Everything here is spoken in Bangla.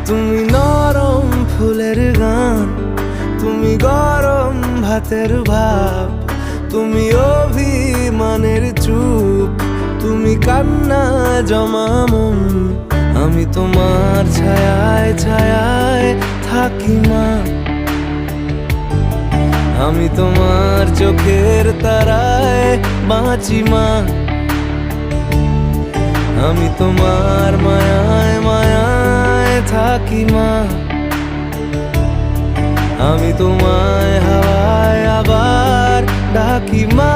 তুমি নরম ফুলের গান, তুমি গরম ভাতের ভাব, তুমি অভিমানের চুপ, তুমি কান্না জমা মন। আমি তোমার ছায়ায় ছায়ায় থাকি মা, আমি তোমার চোখের তারায় বাঁচি মা, আমি তোমার মায়ায় মায়ায় থাকি মা, আমি তোমায় হাওয়ায় আবার ডাকি মা।